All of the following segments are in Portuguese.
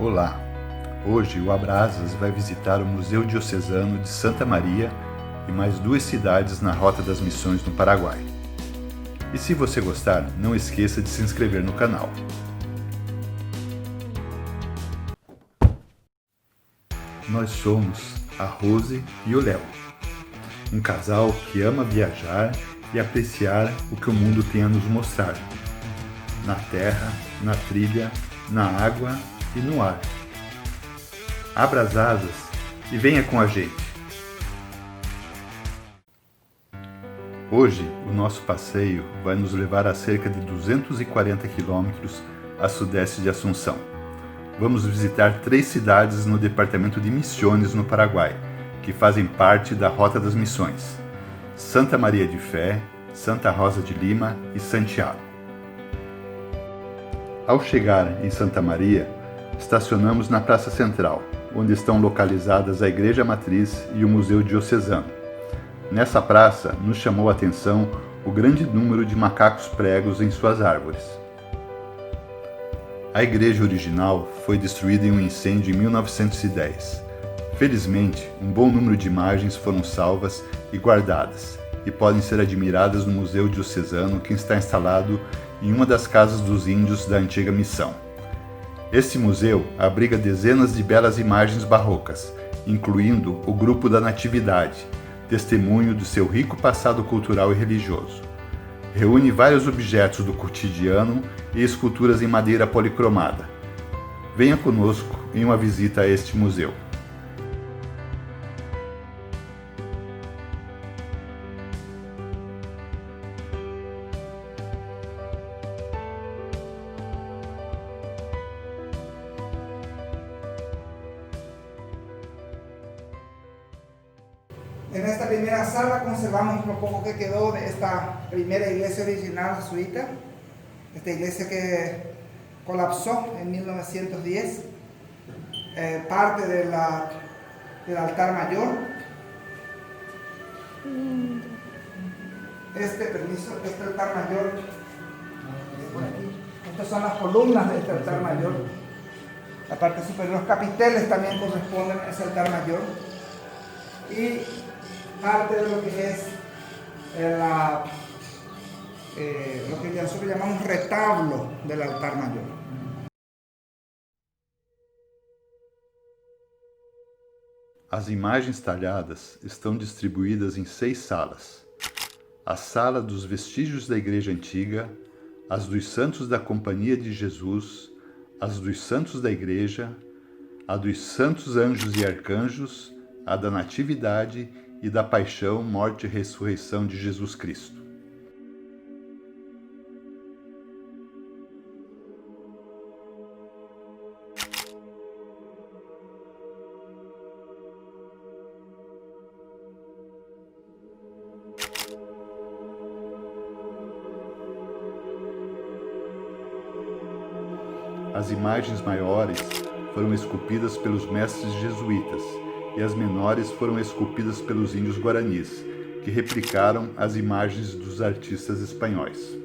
Olá! Hoje o Abrasas vai visitar o Museu Diocesano de Santa Maria e mais 2 cidades na Rota das Missões no Paraguai. E se você gostar, não esqueça de se inscrever no canal. Nós somos a Rose e o Léo, um casal que ama viajar e apreciar o que o mundo tem a nos mostrar, na terra, na trilha, na água e no ar. Abra as asas e venha com a gente. Hoje, o nosso passeio vai nos levar a cerca de 240 quilômetros a sudeste de Assunção. Vamos visitar 3 cidades no departamento de Misiones, no Paraguai, que fazem parte da Rota das Missões: Santa Maria de Fé, Santa Rosa de Lima e Santiago. Ao chegar em Santa Maria, estacionamos na Praça Central, onde estão localizadas a Igreja Matriz e o Museu Diocesano. Nessa praça, nos chamou a atenção o grande número de macacos pregos em suas árvores. A igreja original foi destruída em um incêndio em 1910. Felizmente, um bom número de imagens foram salvas e guardadas, e podem ser admiradas no Museu Diocesano, que está instalado em uma das casas dos índios da antiga missão. Este museu abriga dezenas de belas imagens barrocas, incluindo o Grupo da Natividade, testemunho do seu rico passado cultural e religioso. Reúne vários objetos do cotidiano e esculturas em madeira policromada. Venha conosco em uma visita a este museu. En esta primera sala conservamos lo poco que quedó de esta primera iglesia original jesuita, esta iglesia que colapsó en 1910, parte del altar mayor. Este altar mayor, por aquí, estas son las columnas de este altar mayor. La parte superior, los capiteles también corresponden a ese altar mayor. Y parte de lo que es lo que nosotros llamamos retablo del altar mayor. As imagens talhadas estão distribuídas em 6 salas. A sala dos vestígios da Igreja Antiga, as dos santos da Companhia de Jesus, as dos santos da Igreja, a dos santos anjos e arcanjos, a da Natividade e da Paixão, Morte e Ressurreição de Jesus Cristo. As imagens maiores foram esculpidas pelos mestres jesuítas e as menores foram esculpidas pelos índios guaranis, que replicaram as imagens dos artistas espanhóis.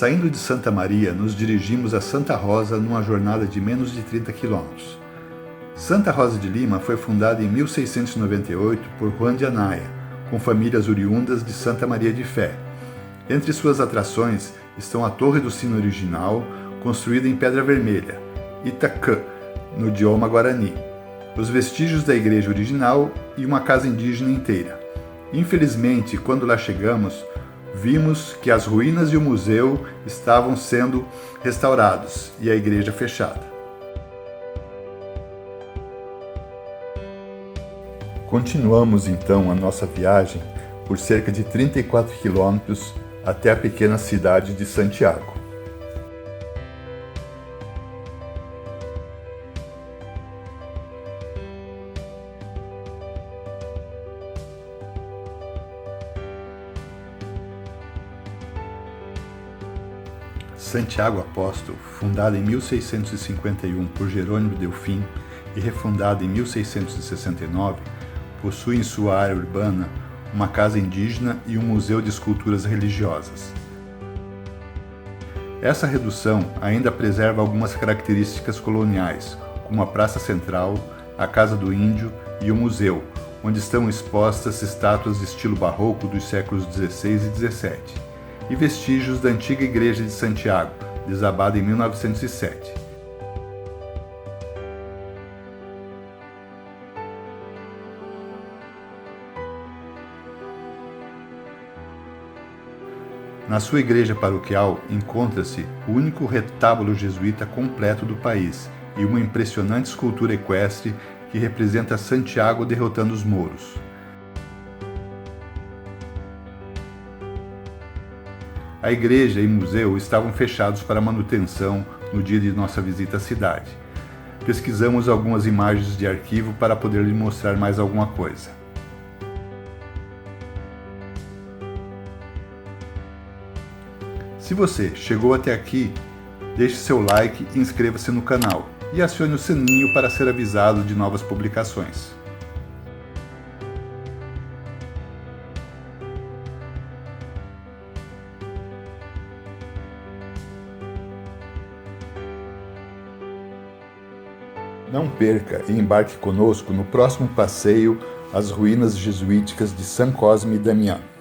Saindo de Santa Maria, nos dirigimos a Santa Rosa numa jornada de menos de 30 quilômetros. Santa Rosa de Lima foi fundada em 1698 por Juan de Anaya, com famílias oriundas de Santa Maria de Fé. Entre suas atrações estão a Torre do Sino original, construída em pedra vermelha, Itacã, no idioma guarani, os vestígios da igreja original e uma casa indígena inteira. Infelizmente, quando lá chegamos, vimos que as ruínas e o museu estavam sendo restaurados e a igreja fechada. Continuamos então a nossa viagem por cerca de 34 quilômetros até a pequena cidade de Santiago. Santiago Apóstolo, fundada em 1651 por Jerônimo Delfim e refundada em 1669, possui em sua área urbana uma casa indígena e um museu de esculturas religiosas. Essa redução ainda preserva algumas características coloniais, como a Praça Central, a Casa do Índio e o museu, onde estão expostas estátuas de estilo barroco dos séculos XVI e XVII, e vestígios da antiga igreja de Santiago, desabada em 1907. Na sua igreja paroquial encontra-se o único retábulo jesuíta completo do país e uma impressionante escultura equestre que representa Santiago derrotando os mouros. A igreja e museu estavam fechados para manutenção no dia de nossa visita à cidade. Pesquisamos algumas imagens de arquivo para poder lhe mostrar mais alguma coisa. Se você chegou até aqui, deixe seu like e inscreva-se no canal e acione o sininho para ser avisado de novas publicações. Não perca e embarque conosco no próximo passeio às ruínas jesuíticas de São Cosme e Damião.